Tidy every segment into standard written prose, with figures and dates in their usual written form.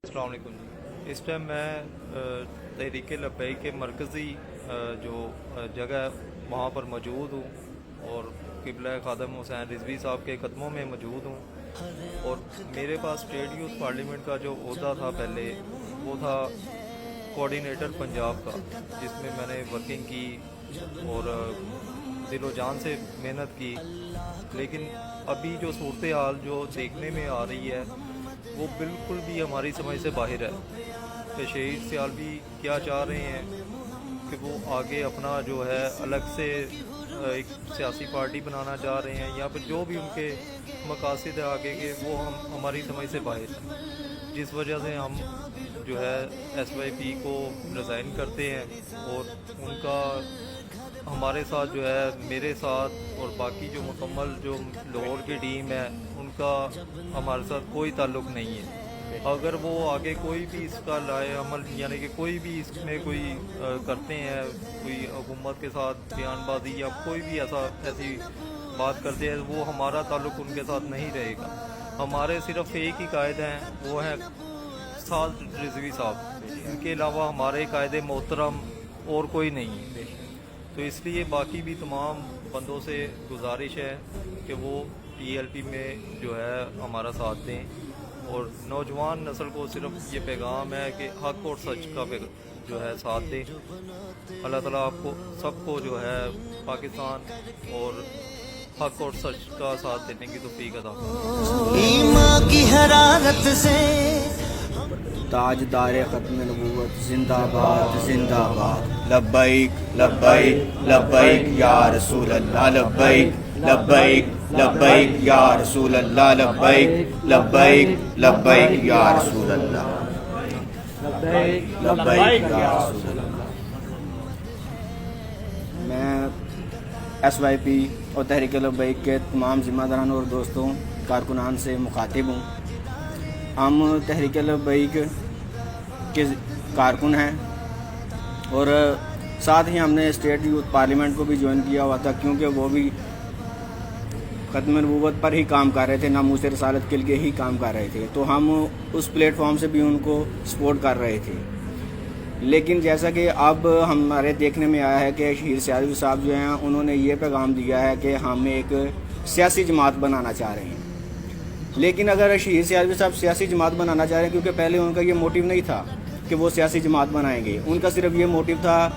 السلام علیکم جی۔ اس ٹائم میں تحریک لبیک کے مرکزی جو جگہ ہے وہاں پر موجود ہوں اور قبلہ خادم حسین رضوی صاحب کے قدموں میں موجود ہوں، اور میرے پاس اسٹیٹ یوتھ پارلیمنٹ کا جو عہدہ تھا پہلے وہ تھا کوآرڈینیٹر پنجاب کا، جس میں میں نے ورکنگ کی اور دل و جان سے محنت کی، لیکن ابھی جو صورتحال جو دیکھنے میں آ رہی ہے وہ بالکل بھی ہماری سمجھ سے باہر ہے کہ شہید سیالوی کیا چاہ رہے ہیں کہ وہ آگے اپنا جو ہے الگ سے ایک سیاسی پارٹی بنانا چاہ رہے ہیں، یا پھر جو بھی ان کے مقاصد ہے آگے کے وہ ہماری سمجھ سے باہر ہے، جس وجہ سے ہم جو ہے ایس وائی پی کو ریزائن کرتے ہیں، اور ان کا ہمارے ساتھ جو ہے میرے ساتھ اور باقی جو مکمل جو لاہور کی ٹیم ہے ان کا ہمارے ساتھ کوئی تعلق نہیں ہے۔ اگر وہ آگے کوئی بھی اس کا لائے عمل، یعنی کہ کوئی بھی اس میں کوئی کرتے ہیں، کوئی حکومت کے ساتھ بیان بازی یا کوئی بھی ایسی بات کرتے ہیں، وہ ہمارا تعلق ان کے ساتھ نہیں رہے گا۔ ہمارے صرف ایک ہی قائد ہیں، وہ ہیں سعد رضوی صاحب، ان کے علاوہ ہمارے قائد محترم اور کوئی نہیں ہے۔ تو اس لیے باقی بھی تمام بندوں سے گزارش ہے کہ وہ ٹی ایل پی میں جو ہے ہمارا ساتھ دیں، اور نوجوان نسل کو صرف یہ پیغام ہے کہ حق اور سچ کا جو ہے ساتھ دیں۔ اللہ تعالیٰ آپ کو سب کو جو ہے پاکستان اور حق اور سچ کا ساتھ دینے کی توفیق عطا فرمائے۔ ایمان کی حرارت سے تاجدار ختم نبوت زندہ باد زندہ باد، لبیک لبیک لبیک یا رسول اللہ، لبیک لبیک لبیک یا رسول اللہ، لبیک لبیک لبیک یا رسول اللہ، لبیک یا رسول اللہ۔ میں ایس وائی پی اور تحریک لبیک کے تمام ذمہ داران اور دوستوں کارکنان سے مخاطب ہوں۔ ہم تحریک لبیک کے کارکن ہیں اور ساتھ ہی ہم نے اسٹیٹ یوتھ پارلیمنٹ کو بھی جوائن کیا ہوا تھا، کیونکہ وہ بھی ختم نبوت پر ہی کام کر رہے تھے، ناموس رسالت کے لیے ہی کام کر رہے تھے، تو ہم اس پلیٹ فارم سے بھی ان کو سپورٹ کر رہے تھے۔ لیکن جیسا کہ اب ہمارے دیکھنے میں آیا ہے کہ شہید سیالوی صاحب جو ہیں انہوں نے یہ پیغام دیا ہے کہ ہم ایک سیاسی جماعت بنانا چاہ رہے ہیں۔ لیکن اگر شہید سیالوی صاحب سیاسی جماعت بنانا چاہ رہے ہیں، کیونکہ پہلے ان کا یہ موٹیو نہیں تھا کہ وہ سیاسی جماعت بنائیں گے، ان کا صرف یہ موٹیو تھا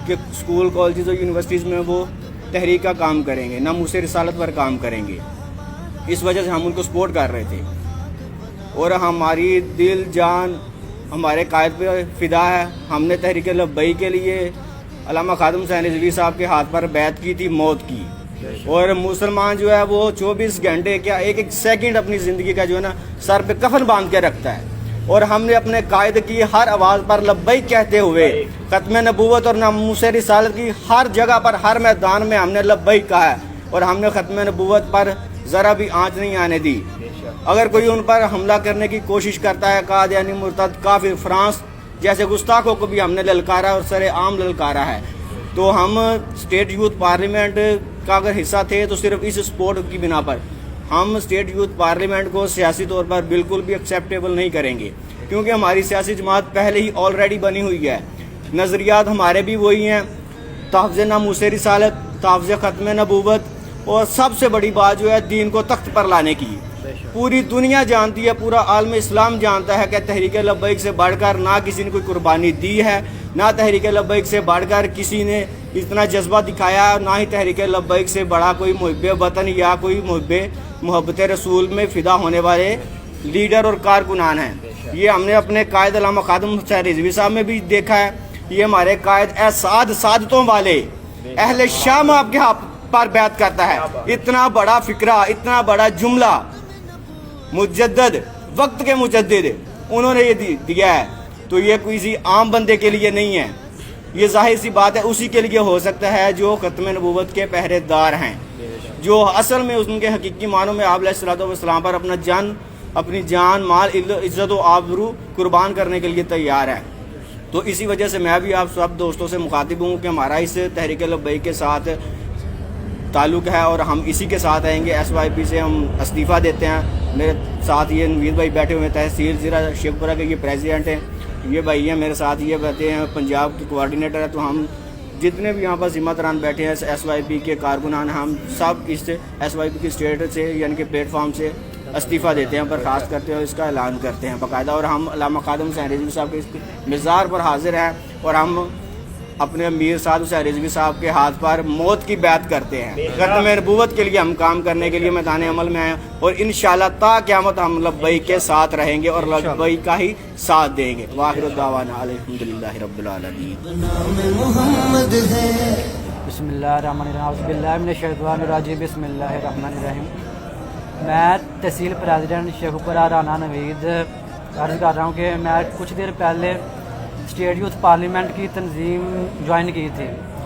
کہ اسکول کالجز اور یونیورسٹیز میں وہ تحریک کا کام کریں گے، ناموس رسالت پر کام کریں گے۔ اس وجہ سے ہم ان کو سپورٹ کر رہے تھے، اور ہماری دل جان ہمارے قائد پہ فدا ہے۔ ہم نے تحریک لبیک کے لیے علامہ خادم حسین رضوی صاحب کے ہاتھ پر بیعت کی تھی موت کی، اور مسلمان جو ہے وہ 24 گھنٹے کیا ایک ایک سیکنڈ اپنی زندگی کا جو ہے نا سر پہ کفن باندھ کے رکھتا ہے، اور ہم نے اپنے قائد کی ہر آواز پر لبیک کہتے ہوئے ختم نبوت اور ناموس رسالت کی ہر جگہ پر ہر میدان میں ہم نے لبیک کہا ہے، اور ہم نے ختم نبوت پر ذرا بھی آنچ نہیں آنے دی۔ اگر کوئی ان پر حملہ کرنے کی کوشش کرتا ہے، قادیانی مرتد کافر فرانس جیسے گستاخوں کو بھی ہم نے للکارا اور سر عام للکارا ہے۔ تو ہم اسٹیٹ یوتھ پارلیمنٹ کا اگر حصہ تھے تو صرف اس سپورٹ کی بنا پر ہم اسٹیٹ یوتھ پارلیمنٹ کو سیاسی طور پر بالکل بھی ایکسیپٹیبل نہیں کریں گے، کیونکہ ہماری سیاسی جماعت پہلے ہی آلریڈی بنی ہوئی ہے، نظریات ہمارے بھی وہی ہیں، تحفظ ناموس رسالت، تحفظ ختم نبوت، اور سب سے بڑی بات جو ہے دین کو تخت پر لانے کی۔ پوری دنیا جانتی ہے، پورا عالم اسلام جانتا ہے کہ تحریک لبیک سے بڑھ کر نہ کسی نے کوئی قربانی دی ہے، نہ تحریک لبیک سے بڑھ کر کسی نے اتنا جذبہ دکھایا، نہ ہی تحریک لبیک سے بڑا کوئی محب وطن یا کوئی محبت رسول میں فدا ہونے والے لیڈر اور کارکنان ہیں۔ یہ ہم نے اپنے قائد علامہ خادم حسین رضوی صاحب میں بھی دیکھا ہے، یہ ہمارے قائد سعادتوں والے اہل شام آپ کے ہاتھ پر بیعت کرتا ہے۔ اتنا بڑا فکرہ، اتنا بڑا جملہ مجدد، وقت کے مجدد انہوں نے یہ دیا ہے، تو یہ کسی عام بندے کے لیے نہیں ہے، یہ ظاہر سی بات ہے اسی کے لیے ہو سکتا ہے جو ختم نبوت کے پہرے دار ہیں، جو اصل میں ان کے حقیقی معنوں میں آپ علیہ الصلوۃ والسلام پر اپنی جان مال عزت و آبرو قربان کرنے کے لیے تیار ہے۔ تو اسی وجہ سے میں بھی آپ سب دوستوں سے مخاطب ہوں کہ ہمارا اس تحریک لبیک کے ساتھ تعلق ہے اور ہم اسی کے ساتھ آئیں گے۔ ایس وائی پی سے ہم استعفیٰ دیتے ہیں، میرے ساتھ یہ نوید بھائی بیٹھے ہوئے ہیں، تحصیل ضلع شیخوپورہ کے یہ پریزیڈنٹ ہیں، یہ بھائی ہیں میرے ساتھ، یہ بیٹھے ہیں پنجاب کے کوآرڈینیٹر ہیں. تو ہم جتنے بھی یہاں پر ذمہ داران بیٹھے ہیں ایس وائی پی کے کارکنان، ہم سب اس ایس وائی پی کی اسٹیٹ سے یعنی کہ پلیٹ فارم سے استعفیٰ دیتے ہیں، برخاست کرتے ہیں اور اس کا اعلان کرتے ہیں باقاعدہ. اور ہم علامہ خادم حسین رضوی صاحب کے اس مزار پر حاضر ہیں اور ہم اپنے امیر سعد حسین رضوی صاحب کے ہاتھ پر موت کی بیعت کرتے ہیں. ختم نبوت کے لیے ہم کام کرنے کے لیے میدان عمل میں ہیں اور انشاءاللہ تا قیامت ہم لبیک کے ساتھ رہیں گے اور لبیک کا ہی ساتھ دیں گے. وآخر دعوانا الحمدللہ رب العالمین. نام محمد ہے. بسم اللہ الرحمن الرحیم. اعوذ باللہ من الشیطان الرجیم. بسم اللہ الرحمن الرحیم. میں تحصیل پریزیڈنٹ شیخوپورہ رانا نوید عرض کر رہا ہوں کہ میں کچھ دیر پہلے اسٹیٹ یوتھ پارلیمنٹ کی تنظیم جوائن کی تھی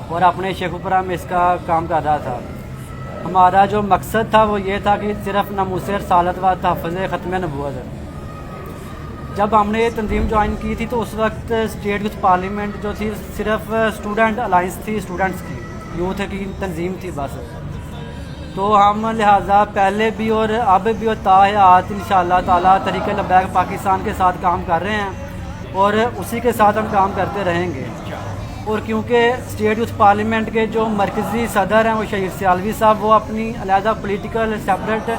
اور اپنے شیخوپورہ میں اس کا کام کر رہا تھا. ہمارا جو مقصد تھا وہ یہ تھا کہ صرف ناموس رسالت و تحفظ ختم نبوت. جب ہم نے یہ تنظیم جوائن کی تھی تو اس وقت اسٹیٹ یوتھ پارلیمنٹ جو تھی صرف اسٹوڈنٹ الائنس تھی، اسٹوڈنٹس کی یوتھ کی تنظیم تھی بس. تو ہم لہٰذا پہلے بھی اور اب بھی اور تا حیات انشاءاللہ تعالیٰ تحریک لبیک پاکستان کے ساتھ کام کر رہے ہیں اور اسی کے ساتھ ہم کام کرتے رہیں گے. اور کیونکہ اسٹیٹ یوتھ پارلیمنٹ کے جو مرکزی صدر ہیں وہ شہید سیالوی صاحب، وہ اپنی علیحدہ پولیٹیکل سیپریٹ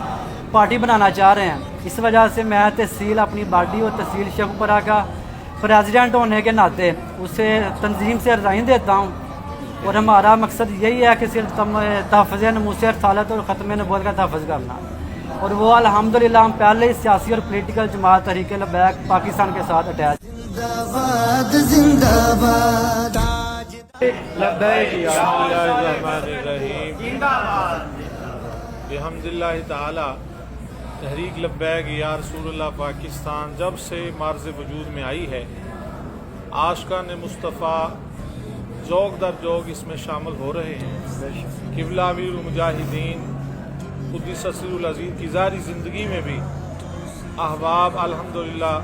پارٹی بنانا چاہ رہے ہیں، اس وجہ سے میں تحصیل اپنی باڈی اور تحصیل شیخوپورہ کا پریزیڈنٹ ہونے کے ناطے اسے تنظیم سے ریزائن دیتا ہوں. اور ہمارا مقصد یہی ہے کہ صرف تحفظ ناموس رسالت اور ختم نبوت کا تحفظ کرنا. اور وہ الحمدللہ ہم پہلے ہی سیاسی اور پولیٹیکل جماعت تحریک لبیک پاکستان کے ساتھ اٹیچ. زندہ باد زندہ باد. بسم اللہ الرحمن الرحیم. بحمداللہ تعالی تحریک لبیک یا رسول اللہ پاکستان جب سے معرض وجود میں آئی ہے، عاشقان مصطفیٰ ذوق در ذوق اس میں شامل ہو رہے ہیں. قبلہ امیر المجاہدین قدس سر العزیز کی ظاہری زندگی میں بھی احباب الحمدللہ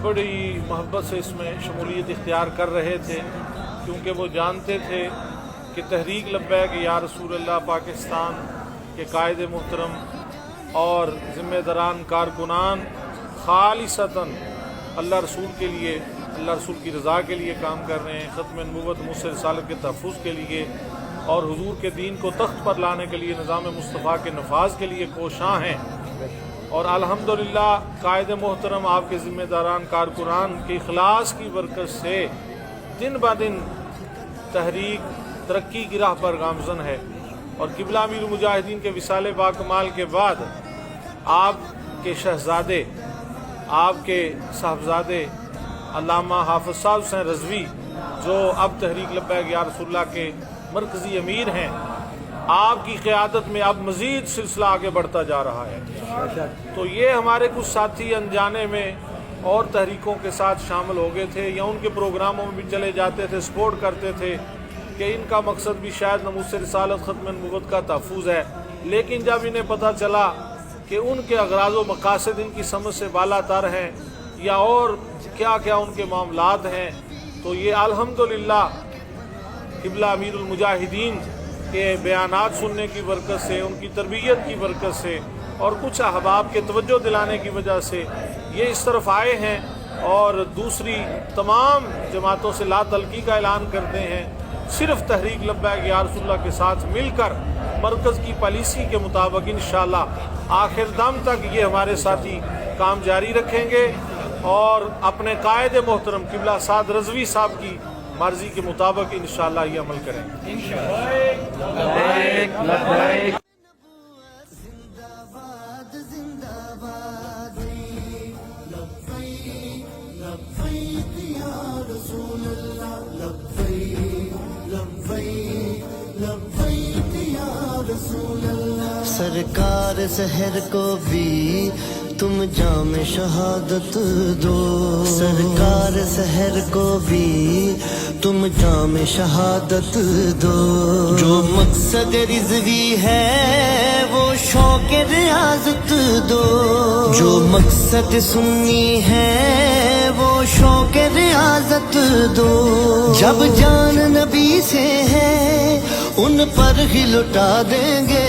بڑی محبت سے اس میں شمولیت اختیار کر رہے تھے، کیونکہ وہ جانتے تھے کہ تحریک لبیک یا رسول اللہ پاکستان کے قائد محترم اور ذمہ داران کارکنان خالصتاً اللہ رسول کے لیے، اللہ رسول کی رضا کے لیے کام کر رہے ہیں، ختم نبوت ناموس رسالت کے تحفظ کے لیے اور حضور کے دین کو تخت پر لانے کے لیے، نظام مصطفیٰ کے نفاذ کے لیے کوشاں ہیں. اور الحمدللہ قائد محترم آپ کے ذمہ داران کارکنان کے اخلاص کی برکت سے دن بہ دن تحریک ترقی کی راہ پر گامزن ہے. اور قبلہ امیر المجاہدین کے وصال باکمال کے بعد آپ کے شہزادے، آپ کے صاحبزادے علامہ حافظ صاحب حسین رضوی جو اب تحریک لبیک یا رسول اللہ کے مرکزی امیر ہیں، آپ کی قیادت میں اب مزید سلسلہ آگے بڑھتا جا رہا ہے. تو یہ ہمارے کچھ ساتھی انجانے میں اور تحریکوں کے ساتھ شامل ہو گئے تھے یا ان کے پروگراموں میں بھی چلے جاتے تھے، سپورٹ کرتے تھے کہ ان کا مقصد بھی شاید ناموس رسالت ختم نبوت کا تحفظ ہے. لیکن جب انہیں پتہ چلا کہ ان کے اغراض و مقاصد ان کی سمجھ سے بالا تر ہیں یا اور کیا کیا ان کے معاملات ہیں، تو یہ الحمدللہ قبلہ امیر المجاہدین کے بیانات سننے کی برکت سے، ان کی تربیت کی برکت سے اور کچھ احباب کے توجہ دلانے کی وجہ سے یہ اس طرف آئے ہیں اور دوسری تمام جماعتوں سے لا تلقی کا اعلان کرتے ہیں. صرف تحریک لبیک یا رسول اللہ کے ساتھ مل کر مرکز کی پالیسی کے مطابق انشاءاللہ آخر دم تک یہ ہمارے ساتھی کام جاری رکھیں گے اور اپنے قائد محترم قبلہ سعد رضوی صاحب کی مرضی کے مطابق انشاءاللہ یہ عمل کریں گے. زندہ باد زندہ باد. لبیک لبیک یا رسول اللہ. لبیک لبیک لبیک یا رسول اللہ. سرکار سحر کو بھی تم جام شہادت دو. سرکار سحر کو بھی تم جام شہادت دو. جو مقصد رضوی ہے وہ شوق ریاضت دو. جو مقصد سنی ہے وہ شوق ریاضت دو. جب جان نبی سے ہے ان پر ہی لٹا دیں گے.